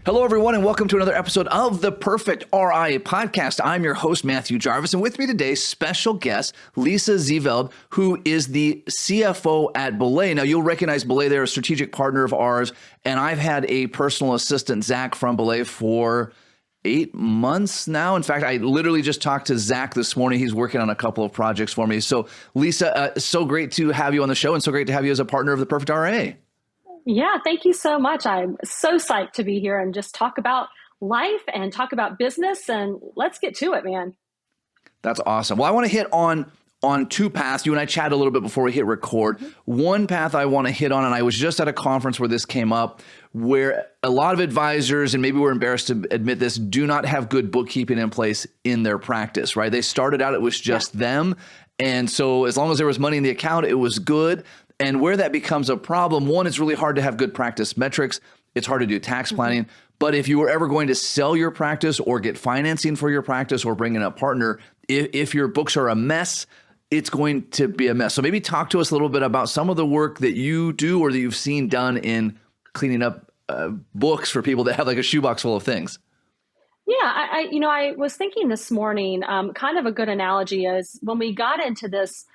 Hello, everyone, and welcome to another episode of the Perfect RIA podcast. I'm your host, Matthew Jarvis, and with me today, special guest, Lisa Zeeveld, who is the CFO at Belay. Now, you'll recognize Belay. They're a strategic partner of ours, and I've had a personal assistant, Zach, from Belay for 8 months now. In fact, I literally just talked to Zach this morning. He's working on a couple of projects for me. So, Lisa, so great to have you on the show, and so great to have you as a partner of the Perfect RIA. Yeah, thank you so much. I'm so psyched to be here and just talk about life and talk about business, and let's get to it, man. That's awesome. Well, I want to hit on two paths. You and I chatted a little bit before we hit record. One path I want to hit on, and I was just at a conference where this came up, where a lot of advisors, and maybe we're embarrassed to admit this, do not have good bookkeeping in place in their practice, right? They started out, it was just them. And so as long as there was money in the account, it was good. And where that becomes a problem, one, it's really hard to have good practice metrics. It's hard to do tax planning. But if you were ever going to sell your practice or get financing for your practice or bring in a partner, if your books are a mess, it's going to be a mess. So maybe talk to us a little bit about some of the work that you do or that you've seen done in cleaning up books for people that have like a shoebox full of things. Yeah, I was thinking this morning, kind of a good analogy is when we got into this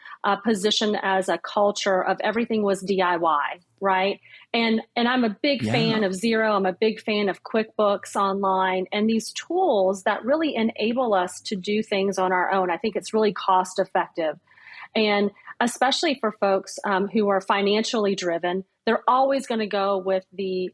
position as a culture of everything was DIY, right? And I'm a big fan of Xero. I'm a big fan of QuickBooks Online and these tools that really enable us to do things on our own. I think it's really cost effective. And especially for folks who are financially driven, they're always going to go with the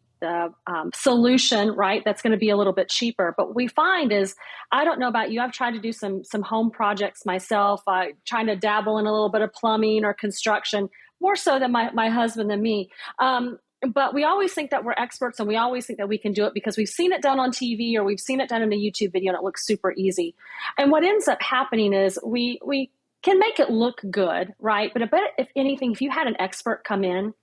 solution, right? That's going to be a little bit cheaper. But what we find is, I don't know about you, I've tried to do some home projects myself, trying to dabble in a little bit of plumbing or construction, more so than my husband than me. But we always think that we're experts and we always think that we can do it because we've seen it done on TV or we've seen it done in a YouTube video and it looks super easy. And what ends up happening is we can make it look good, right? But I bet if anything, if you had an expert come in,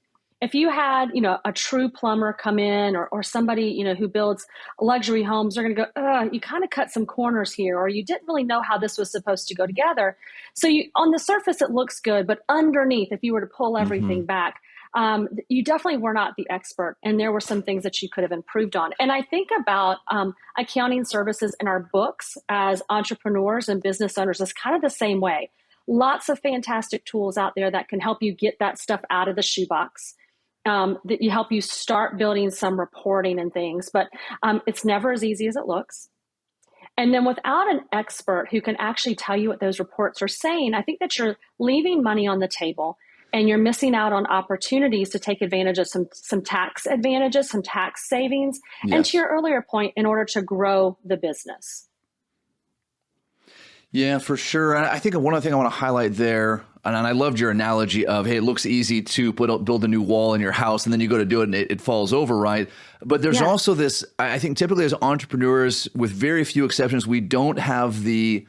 if you had, a true plumber come in or somebody, who builds luxury homes, they're going to go, you kind of cut some corners here, or you didn't really know how this was supposed to go together. So on the surface, it looks good, but underneath, if you were to pull everything back, you definitely were not the expert. And there were some things that you could have improved on. And I think about accounting services in our books as entrepreneurs and business owners is kind of the same way. Lots of fantastic tools out there that can help you get that stuff out of the shoebox. That you help you start building some reporting and things, but it's never as easy as it looks. And then without an expert who can actually tell you what those reports are saying, I think that you're leaving money on the table and you're missing out on opportunities to take advantage of some tax advantages, some tax savings, and to your earlier point, in order to grow the business. Yeah, for sure. I think one other thing I want to highlight there, and I loved your analogy of, hey, it looks easy to build a new wall in your house, and then you go to do it and it falls over, right? But there's also this, I think typically as entrepreneurs, with very few exceptions, we don't have the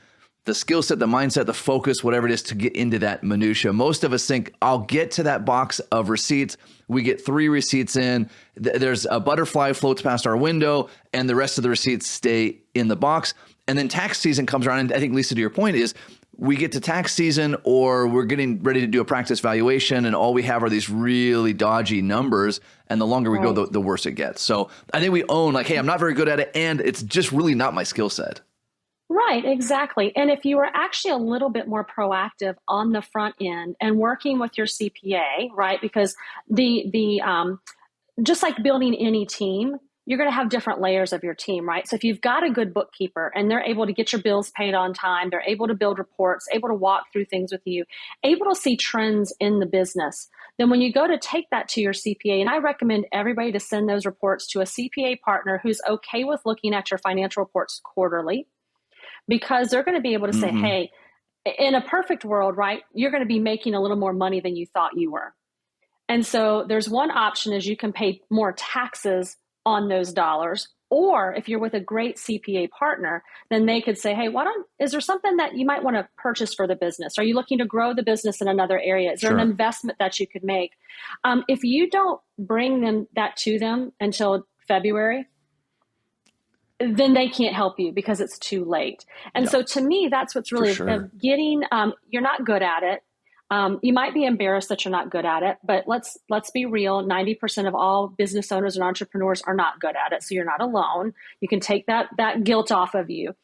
skill set, the mindset, the focus, whatever it is, to get into that minutia. Most of us think, I'll get to that box of receipts. We get 3 receipts in, there's a butterfly floats past our window, and the rest of the receipts stay in the box. And then tax season comes around, and I think, Lisa, to your point is, we get to tax season or we're getting ready to do a practice valuation, and all we have are these really dodgy numbers. And the longer we go, the worse it gets. So I think we own like, hey, I'm not very good at it, and it's just really not my skill set. Right, exactly. And if you were actually a little bit more proactive on the front end and working with your CPA, right? Because the just like building any team, you're going to have different layers of your team, right? So if you've got a good bookkeeper and they're able to get your bills paid on time, they're able to build reports, able to walk through things with you, able to see trends in the business, then when you go to take that to your CPA, and I recommend everybody to send those reports to a CPA partner who's okay with looking at your financial reports quarterly, because they're going to be able to say, hey, in a perfect world, right, you're going to be making a little more money than you thought you were. And so there's one option is you can pay more taxes on those dollars. Or if you're with a great CPA partner, then they could say, hey, is there something that you might want to purchase for the business? Are you looking to grow the business in another area? Is there an investment that you could make? If you don't bring that to them until February, then they can't help you because it's too late. And so to me, that's what's really getting, you're not good at it. You might be embarrassed that you're not good at it, but let's be real. 90% of all business owners and entrepreneurs are not good at it. So you're not alone. You can take that guilt off of you.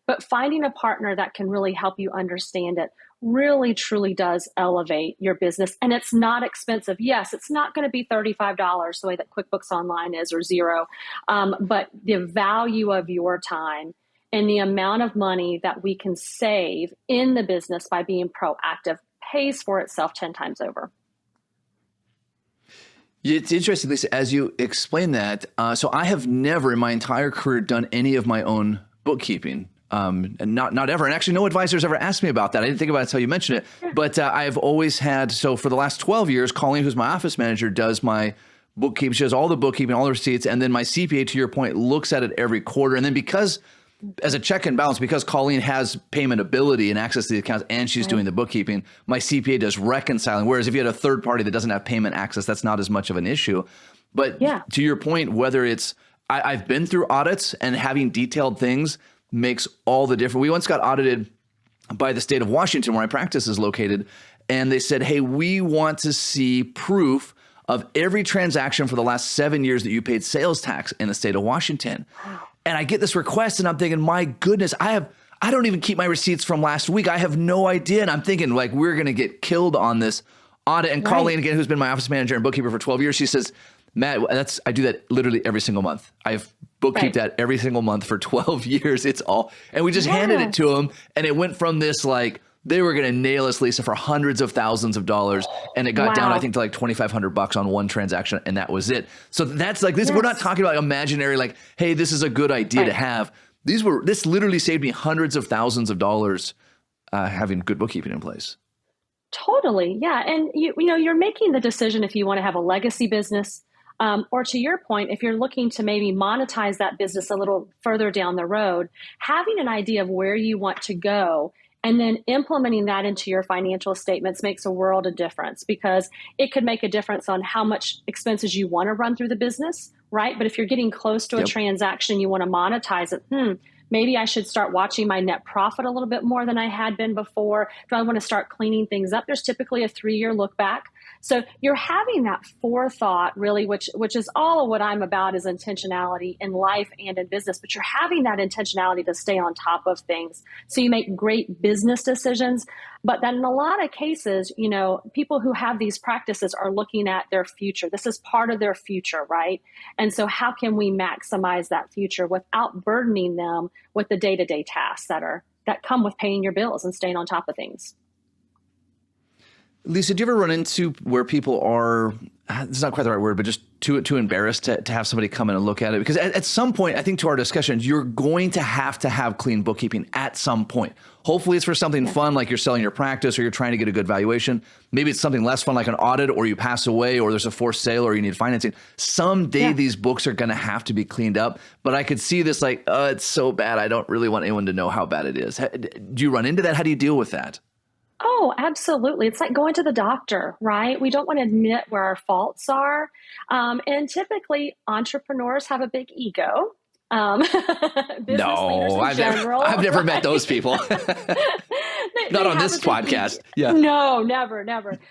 But finding a partner that can really help you understand it really truly does elevate your business. And it's not expensive. Yes, it's not going to be $35 the way that QuickBooks Online is, or zero. But the value of your time and the amount of money that we can save in the business by being proactive pays for itself 10 times over. It's interesting, Lisa, as you explain that. So I have never in my entire career done any of my own bookkeeping. And not ever. And actually, no advisors ever asked me about that. I didn't think about it until you mentioned it. But I've always had, so for the last 12 years, Colleen, who's my office manager, does my bookkeeping. She does all the bookkeeping, all the receipts. And then my CPA, to your point, looks at it every quarter. And then because, as a check and balance, because Colleen has payment ability and access to the accounts and she's doing the bookkeeping, my CPA does reconciling. Whereas if you had a third party that doesn't have payment access, that's not as much of an issue. But to your point, whether it's, I've been through audits, and having detailed things makes all the difference. We once got audited by the state of Washington, where my practice is located, and they said, hey, we want to see proof of every transaction for the last 7 years that you paid sales tax in the state of Washington. And I get this request, and I'm thinking, my goodness, I don't even keep my receipts from last week. I have no idea. And I'm thinking, like, we're going to get killed on this audit. And Colleen, again, who's been my office manager and bookkeeper for 12 years, she says, Matt, I do that literally every single month. I've bookkept that every single month for 12 years. It's all, and we just handed it to them, and it went from this, like, they were going to nail us, Lisa, for hundreds of thousands of dollars, and it got down, I think, to like $2,500 on one transaction, and that was it. So that's like this. We're not talking about imaginary, like, hey, this is a good idea to have. This literally saved me hundreds of thousands of dollars having good bookkeeping in place. Totally, yeah, and you know, you're making the decision if you want to have a legacy business. Or to your point, if you're looking to maybe monetize that business a little further down the road, having an idea of where you want to go and then implementing that into your financial statements makes a world of difference, because it could make a difference on how much expenses you want to run through the business, right? But if you're getting close to a transaction, you want to monetize it. Maybe I should start watching my net profit a little bit more than I had been before. Do I want to start cleaning things up? There's typically a 3-year look back. So you're having that forethought, really, which is all of what I'm about, is intentionality in life and in business. But you're having that intentionality to stay on top of things, so you make great business decisions. But then in a lot of cases, you know, people who have these practices are looking at their future. This is part of their future, right? And so how can we maximize that future without burdening them with the day-to-day tasks that come with paying your bills and staying on top of things? Lisa, do you ever run into where people are, it's not quite the right word, but just too embarrassed to have somebody come in and look at it? Because at some point, I think to our discussions, you're going to have clean bookkeeping at some point. Hopefully it's for something fun, like you're selling your practice or you're trying to get a good valuation. Maybe it's something less fun, like an audit, or you pass away, or there's a forced sale, or you need financing. Someday these books are going to have to be cleaned up. But I could see this like, oh, it's so bad, I don't really want anyone to know how bad it is. Do you run into that? How do you deal with that? Oh, absolutely. It's like going to the doctor, right? We don't want to admit where our faults are. And typically entrepreneurs have a big ego. Business leaders in general. I've never met those people. Not on this podcast. Yeah. No, never.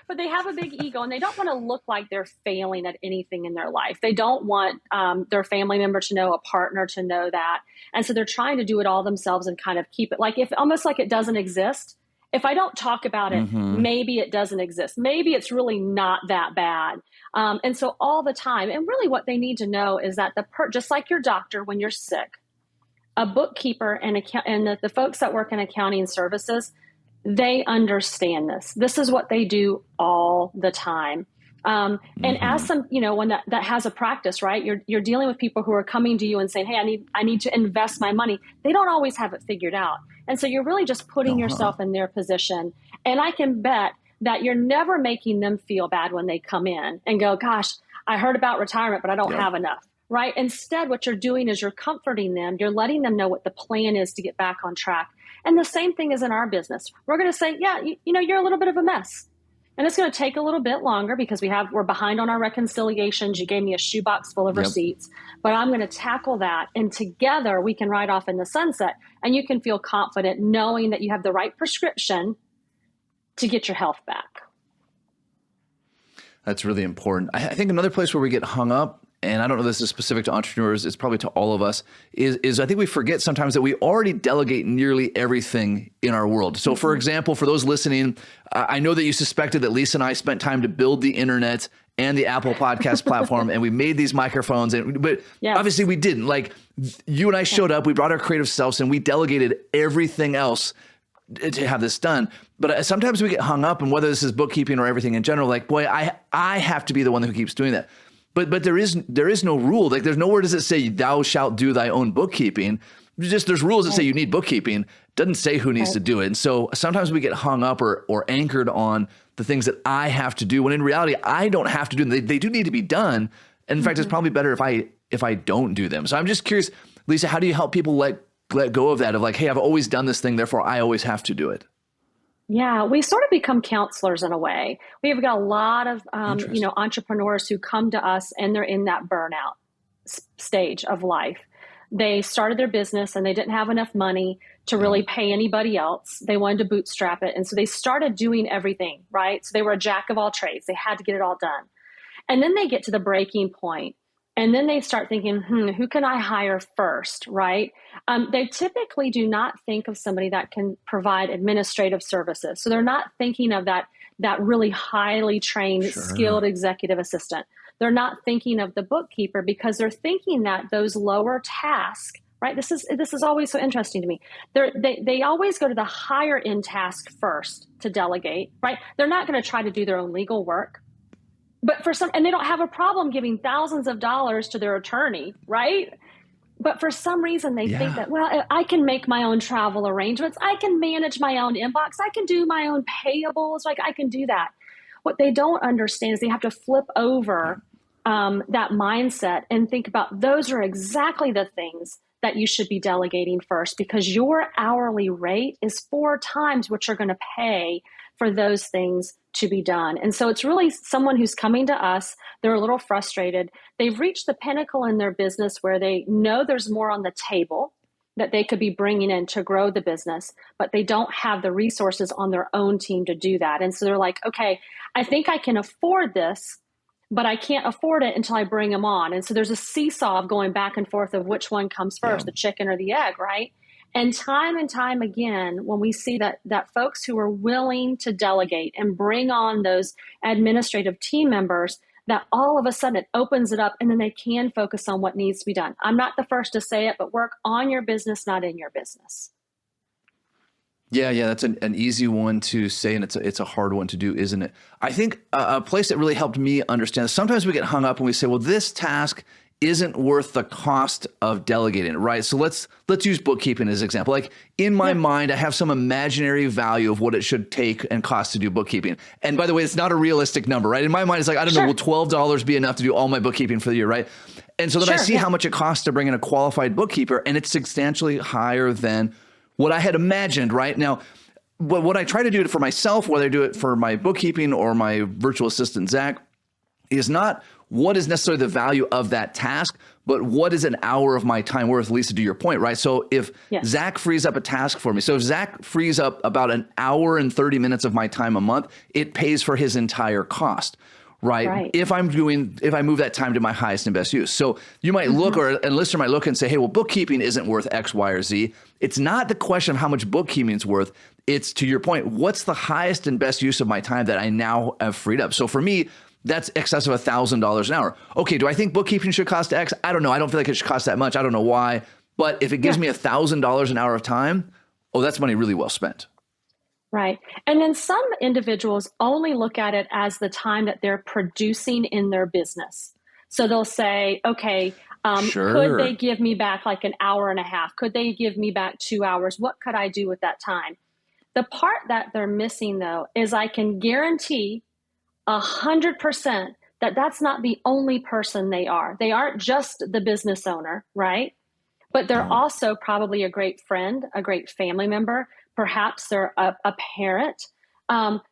But they have a big ego, and they don't want to look like they're failing at anything in their life. They don't want their family member to know, a partner to know that. And so they're trying to do it all themselves and kind of keep it like, if almost like it doesn't exist. If I don't talk about it, maybe it doesn't exist. Maybe it's really not that bad. And so all the time, and really what they need to know is that just like your doctor when you're sick, a bookkeeper and the folks that work in accounting services, they understand this. This is what they do all the time. And as some, you know, when that has a practice, right? You're dealing with people who are coming to you and saying, hey, I need to invest my money. They don't always have it figured out. And so you're really just putting yourself in their position. And I can bet that you're never making them feel bad when they come in and go, gosh, I heard about retirement, but I don't have enough, right? Instead, what you're doing is you're comforting them. You're letting them know what the plan is to get back on track. And the same thing is in our business. We're going to say, yeah, you know, you're a little bit of a mess. And it's going to take a little bit longer because we're behind on our reconciliations. You gave me a shoebox full of receipts, but I'm going to tackle that. And together we can ride off in the sunset, and you can feel confident knowing that you have the right prescription to get your health back. That's really important. I think another place where we get hung up, and I don't know if this is specific to entrepreneurs, it's probably to all of us, is I think we forget sometimes that we already delegate nearly everything in our world. So for example, for those listening, I know that you suspected that Lisa and I spent time to build the internet and the Apple podcast platform, and we made these microphones, but obviously we didn't. Like, you and I showed up, we brought our creative selves, and we delegated everything else to have this done. But sometimes we get hung up, and whether this is bookkeeping or everything in general, like, boy, I have to be the one who keeps doing that. But there is no rule. Like, there's nowhere does it say thou shalt do thy own bookkeeping. Just there's rules that say you need bookkeeping. Doesn't say who needs to do it. And so sometimes we get hung up or anchored on the things that I have to do, when in reality I don't have to do them. They do need to be done. And in fact, it's probably better if I don't do them. So I'm just curious, Lisa, how do you help people let go of that, of like, hey, I've always done this thing, therefore I always have to do it? Yeah, we sort of become counselors in a way. We have got a lot of entrepreneurs who come to us and they're in that burnout stage of life. They started their business and they didn't have enough money to really pay anybody else. They wanted to bootstrap it. And so they started doing everything, right? So they were a jack of all trades. They had to get it all done. And then they get to the breaking point. And then they start thinking, who can I hire first, right? They typically do not think of somebody that can provide administrative services. So they're not thinking of that really highly trained, skilled executive assistant. They're not thinking of the bookkeeper because they're thinking that those lower tasks, right? This is always so interesting to me. They always go to the higher end task first to delegate, right? They're not going to try to do their own legal work. But and they don't have a problem giving thousands of dollars to their attorney, right? But for some reason, they think that, well, I can make my own travel arrangements. I can manage my own inbox. I can do my own payables. Like, I can do that. What they don't understand is they have to flip over that mindset and think about those are exactly the things that you should be delegating first, because your hourly rate is 4 times what you're going to pay for those things to be done. And so it's really someone who's coming to us, they're a little frustrated. They've reached the pinnacle in their business where they know there's more on the table that they could be bringing in to grow the business, but they don't have the resources on their own team to do that. And so they're like, okay, I think I can afford this, but I can't afford it until I bring them on. And so there's a seesaw of going back and forth of which one comes first, the chicken or the egg, right? And time again, when we see that folks who are willing to delegate and bring on those administrative team members, that all of a sudden it opens it up and then they can focus on what needs to be done. I'm not the first to say it, but work on your business, not in your business. Yeah, that's an easy one to say, and it's a hard one to do, isn't it? I think a place that really helped me understand, sometimes we get hung up and we say, well, this task isn't worth the cost of delegating it, right? So let's use bookkeeping as an example. Like, in my mind, I have some imaginary value of what it should take and cost to do bookkeeping. And by the way, it's not a realistic number, right? In my mind, it's like, I don't know, will $12 be enough to do all my bookkeeping for the year, right? And so then I see how much it costs to bring in a qualified bookkeeper, and it's substantially higher than what I had imagined, right? Now, what I try to do for myself, whether I do it for my bookkeeping or my virtual assistant, Zach, is not what is necessarily the value of that task, but what is an hour of my time worth, Lisa, to your point, right? So if Zach frees up a task for me, so if Zach frees up about an hour and 30 minutes of my time a month, it pays for his entire cost, right? If I move that time to my highest and best use. So you might look, or a listener might look and say, hey, well, bookkeeping isn't worth X, Y, or Z. It's not the question of how much bookkeeping is worth. It's, to your point, what's the highest and best use of my time that I now have freed up? So for me, that's excess of $1,000 an hour. Okay, do I think bookkeeping should cost X? I don't know. I don't feel like it should cost that much. I don't know why. But if it gives me $1,000 an hour of time, that's money really well spent. Right. And then some individuals only look at it as the time that they're producing in their business. So they'll say, okay, could they give me back like an hour and a half? Could they give me back 2 hours? What could I do with that time? The part that they're missing, though, is I can guarantee 100% that that's not the only person they are. They aren't just the business owner, right? But they're also probably a great friend, a great family member. Perhaps they're a parent.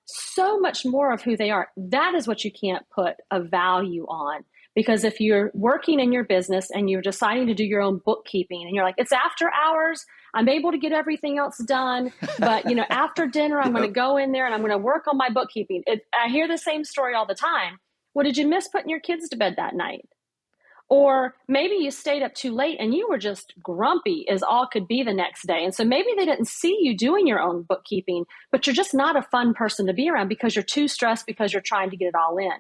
So much more of who they are. That is what you can't put a value on. Because if you're working in your business and you're deciding to do your own bookkeeping and you're like, it's after hours, I'm able to get everything else done. But, after dinner, I'm going to go in there and I'm going to work on my bookkeeping. I hear the same story all the time. Well, did you miss putting your kids to bed that night? Or maybe you stayed up too late and you were just grumpy as all could be the next day. And so maybe they didn't see you doing your own bookkeeping, but you're just not a fun person to be around because you're too stressed because you're trying to get it all in.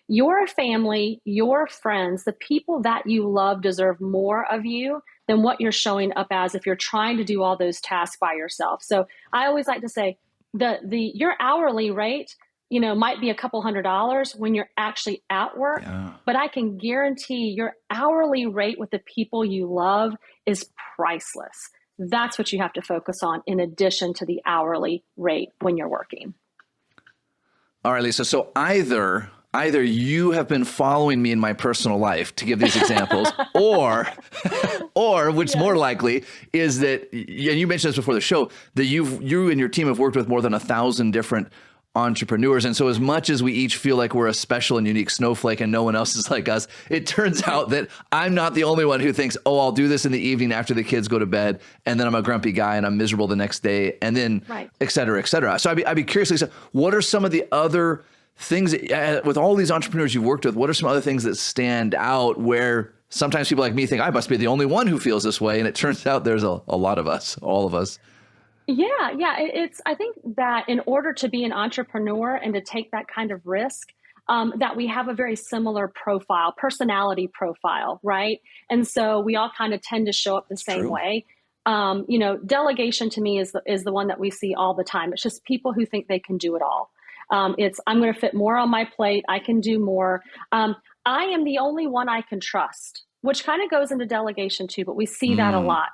Your family, your friends, the people that you love deserve more of you than what you're showing up as if you're trying to do all those tasks by yourself. So I always like to say your hourly rate, might be a couple $100s when you're actually at work, but I can guarantee your hourly rate with the people you love is priceless. That's what you have to focus on in addition to the hourly rate when you're working. All right, Lisa. So either you have been following me in my personal life to give these examples, or which more likely is that, and you mentioned this before the show, that you and your team have worked with more than 1,000 different entrepreneurs. And so as much as we each feel like we're a special and unique snowflake and no one else is like us, it turns out that I'm not the only one who thinks, oh, I'll do this in the evening after the kids go to bed, and then I'm a grumpy guy and I'm miserable the next day, and then et cetera, et cetera. So I'd be curious, Lisa, what are some of the other things that, with all these entrepreneurs you've worked with, what are some other things that stand out where sometimes people like me think I must be the only one who feels this way, and it turns out there's a lot of us, all of us. Yeah. I think that in order to be an entrepreneur and to take that kind of risk, that we have a very similar personality profile, right? And so we all kind of tend to show up the same way. Delegation to me is the one that we see all the time. It's just people who think they can do it all. I'm going to fit more on my plate. I can do more. I am the only one I can trust, which kind of goes into delegation too, but we see that a lot.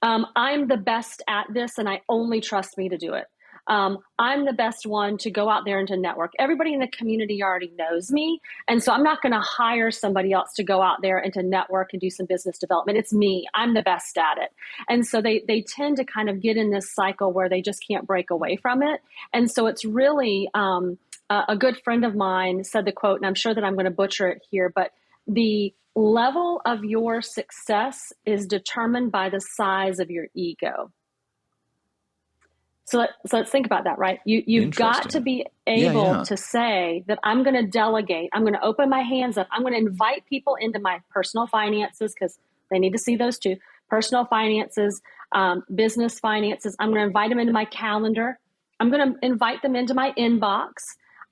I'm the best at this and I only trust me to do it. I'm the best one to go out there and to network. Everybody in the community already knows me. And so I'm not going to hire somebody else to go out there and to network and do some business development. It's me. I'm the best at it. And so they tend to kind of get in this cycle where they just can't break away from it. And so it's really, a good friend of mine said the quote, and I'm sure that I'm going to butcher it here, but the level of your success is determined by the size of your ego. So let's think about that, right? You've got to be able to say that I'm going to delegate. I'm going to open my hands up. I'm going to invite people into my personal finances because they need to see those too. Personal finances, business finances. I'm going to invite them into my calendar. I'm going to invite them into my inbox.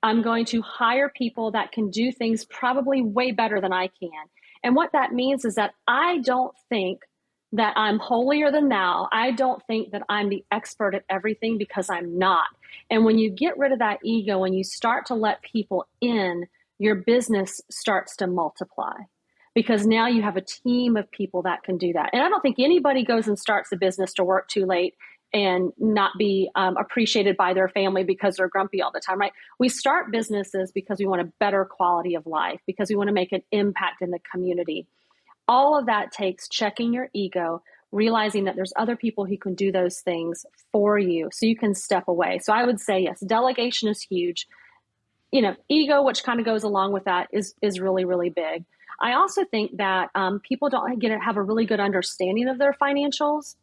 I'm going to hire people that can do things probably way better than I can. And what that means is that I don't think that I'm holier than thou. I don't think that I'm the expert at everything because I'm not. And when you get rid of that ego and you start to let people in, your business starts to multiply because now you have a team of people that can do that. And I don't think anybody goes and starts a business to work too late and not be appreciated by their family because they're grumpy all the time, right? We start businesses because we want a better quality of life, because we want to make an impact in the community. All of that takes checking your ego, realizing that there's other people who can do those things for you so you can step away. So I would say, yes, delegation is huge. Ego, which kind of goes along with that, is really, really big. I also think that people don't have a really good understanding of their financials.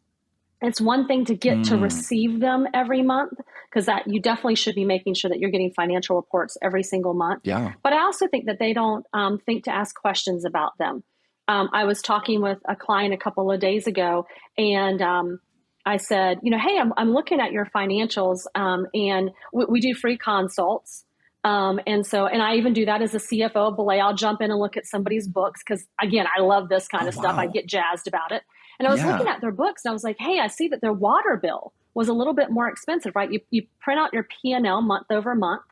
It's one thing to get to receive them every month, because that you definitely should be making sure that you're getting financial reports every single month. Yeah. But I also think that they don't think to ask questions about them. I was talking with a client a couple of days ago, and I said, hey, I'm looking at your financials, and we do free consults. And I even do that as a CFO of Belay. I'll jump in and look at somebody's books because, again, I love this kind of stuff. I get jazzed about it. And I was looking at their books and I was like, hey, I see that their water bill was a little bit more expensive, right? You print out your P&L month over month.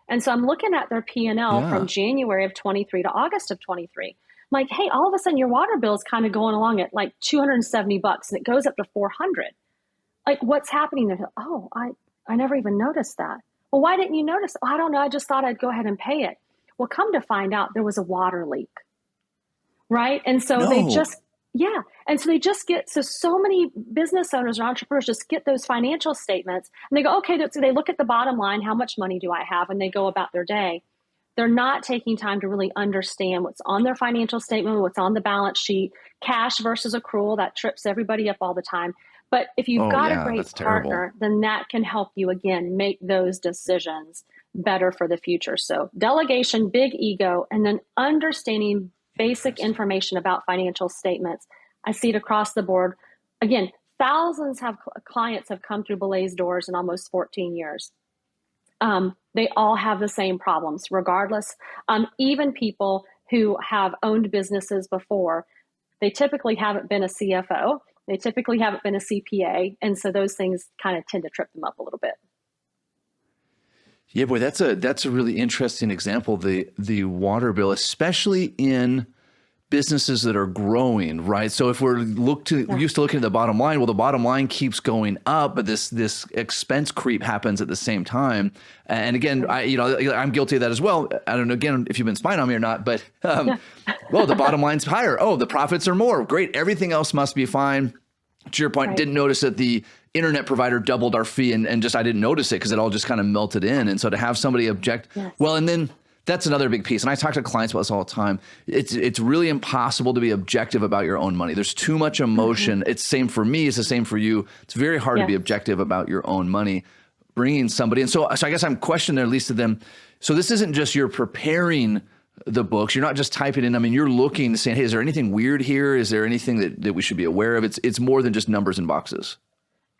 And so I'm looking at their P&L from January of 23 to August of 23. I'm like, hey, all of a sudden your water bill is kind of going along at like $270 and it goes up to $400. Like, what's happening there? Oh, I never even noticed that. Well, why didn't you notice? Oh, I don't know. I just thought I'd go ahead and pay it. Well, come to find out there was a water leak, right? And so and so they just get, so many business owners or entrepreneurs just get those financial statements and they go, okay, so they look at the bottom line, how much money do I have? And they go about their day. They're not taking time to really understand what's on their financial statement, what's on the balance sheet, cash versus accrual. That trips everybody up all the time. But if you've got a great partner, then that can help you, again, make those decisions better for the future. So delegation, big ego, and then understanding basic information about financial statements. I see it across the board. Again, thousands of clients have come through Belay's doors in almost 14 years. They all have the same problems, regardless. Even people who have owned businesses before, they typically haven't been a CFO. They typically haven't been a CPA. And so those things kind of tend to trip them up a little bit. Yeah, boy, that's a really interesting example, the water bill, especially in businesses that are growing, right? So if we're used to looking at the bottom line, well, the bottom line keeps going up, but this expense creep happens at the same time. And again, I'm guilty of that as well. I don't know, again, if you've been spying on me or not, but well, the bottom line's higher. Oh, the profits are more. Great. Everything else must be fine. To your point, right. Didn't notice that the internet provider doubled our fee and just I didn't notice it because it all just kind of melted in. And so to have somebody object, well, and then that's another big piece. And I talk to clients about this all the time. It's really impossible to be objective about your own money. There's too much emotion. Mm-hmm. It's the same for me. It's the same for you. It's very hard to be objective about your own money. Bringing somebody. And so I guess I'm questioning there, Lisa, then. So this isn't just you're preparing the books. You're not just typing in. I mean, you're looking, saying, hey, is there anything weird here? Is there anything that we should be aware of? It's more than just numbers and boxes.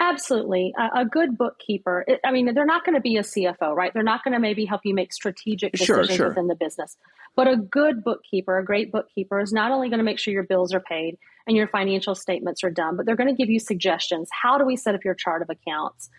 Absolutely. A good bookkeeper, they're not going to be a CFO, right? They're not going to maybe help you make strategic decisions within the business. But a good bookkeeper, a great bookkeeper is not only going to make sure your bills are paid and your financial statements are done, but they're going to give you suggestions. How do we set up your chart of accounts?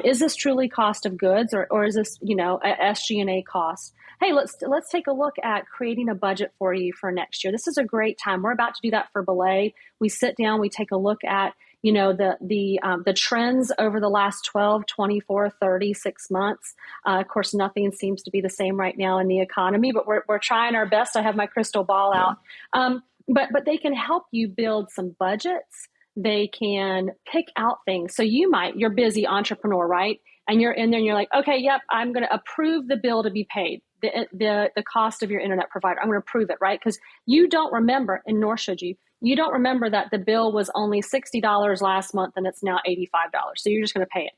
Is this truly cost of goods or is this, a SG&A cost? Hey, let's take a look at creating a budget for you for next year. This is a great time. We're about to do that for Belay. We sit down, we take a look at the trends over the last 12, 24, 36 months. Of course, nothing seems to be the same right now in the economy, but we're trying our best. I have my crystal ball out. But they can help you build some budgets. They can pick out things. So you're busy entrepreneur, right? And you're in there and you're like, okay, yep, I'm going to approve the bill to be paid. The cost of your internet provider. I'm going to approve it, right? Because you don't remember, and nor should you. You don't remember that the bill was only $60 last month and it's now $85. So you're just going to pay it.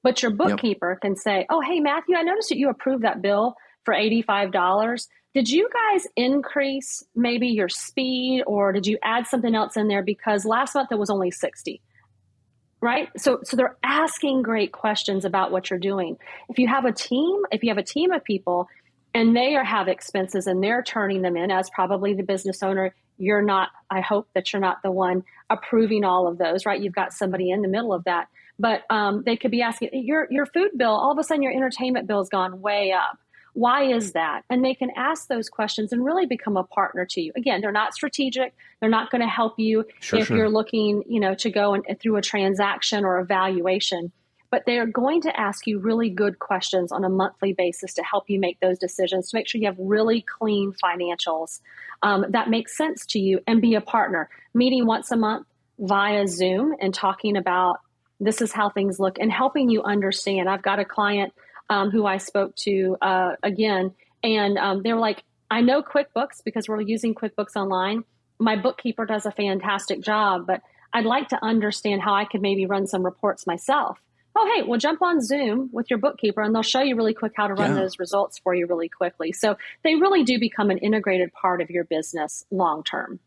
But your bookkeeper can say, oh, hey, Matthew, I noticed that you approved that bill for $85. Did you guys increase maybe your speed or did you add something else in there? Because last month it was only 60. Right? So they're asking great questions about what you're doing. If you have a team of people and they have expenses and they're turning them in as probably the business owner, I hope that you're not the one approving all of those, right? You've got somebody in the middle of that. But they could be asking, your food bill, all of a sudden your entertainment bill has gone way up. Why is that? And they can ask those questions and really become a partner to you. Again, they're not strategic. They're not going to help you if you're looking, to go through a transaction or evaluation. But they are going to ask you really good questions on a monthly basis to help you make those decisions, to make sure you have really clean financials that make sense to you and be a partner. Meeting once a month via Zoom and talking about this is how things look and helping you understand. I've got a client who I spoke to again, and they were like, I know QuickBooks because we're using QuickBooks Online. My bookkeeper does a fantastic job, but I'd like to understand how I could maybe run some reports myself. Oh, hey, well, jump on Zoom with your bookkeeper and they'll show you really quick how to run those results for you really quickly. So they really do become an integrated part of your business long term.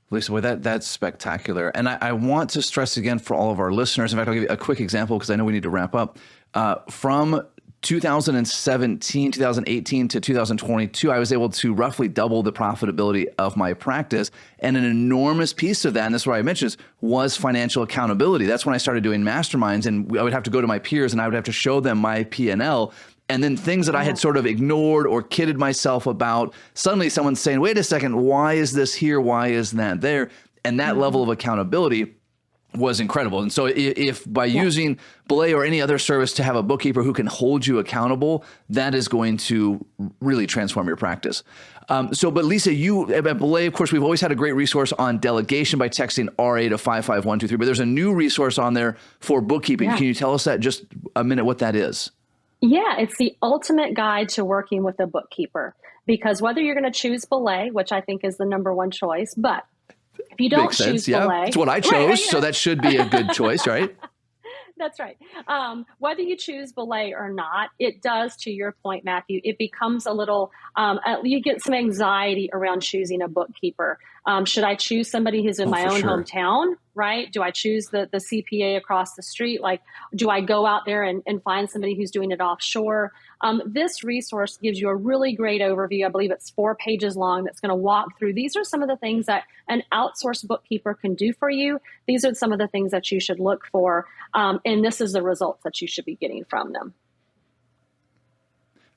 Lisa, well, that's spectacular. And I want to stress again for all of our listeners, in fact, I'll give you a quick example because I know we need to wrap up. From 2017, 2018 to 2022, I was able to roughly double the profitability of my practice. And an enormous piece of that, and this is what I mentioned, was financial accountability. That's when I started doing masterminds, and I would have to go to my peers and I would have to show them my P&L. And then things that I had sort of ignored or kidded myself about, suddenly someone's saying, wait a second, why is this here? Why is that there? And that level of accountability was incredible. And so if by using Belay or any other service to have a bookkeeper who can hold you accountable, that is going to really transform your practice. But Lisa, you at Belay, of course, we've always had a great resource on delegation by texting RA to 55123, but there's a new resource on there for bookkeeping. Can you tell us that just a minute what that is? Yeah, it's the ultimate guide to working with a bookkeeper, because whether you're going to choose Belay, which I think is the number one choice, but if you don't choose Belay, it's what I chose, so that should be a good choice, right? That's right. Whether you choose Belay or not, it does, to your point, Matthew, it becomes a little, you get some anxiety around choosing a bookkeeper. Should I choose somebody who's in Oh, my for own sure. hometown, right? Do I choose the CPA across the street? Like, do I go out there and find somebody who's doing it offshore? This resource gives you a really great overview. I believe it's 4 pages long that's going to walk through. These are some of the things that an outsourced bookkeeper can do for you. These are some of the things that you should look for. And this is the results that you should be getting from them.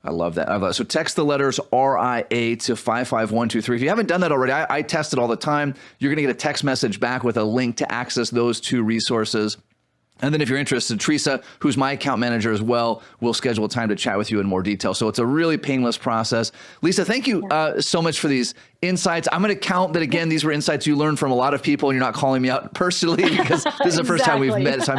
I love that. So text the letters RIA to 55123. If you haven't done that already, I test it all the time. You're going to get a text message back with a link to access those 2 resources. And then if you're interested, Teresa, who's my account manager as well, will schedule a time to chat with you in more detail. So it's a really painless process. Lisa, thank you so much for these insights. I'm going to count that, again, these were insights you learned from a lot of people, and you're not calling me out personally because this is the first time we've met. So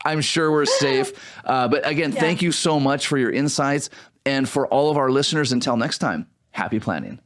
I'm sure we're safe. But again, thank you so much for your insights. And for all of our listeners, until next time, happy planning.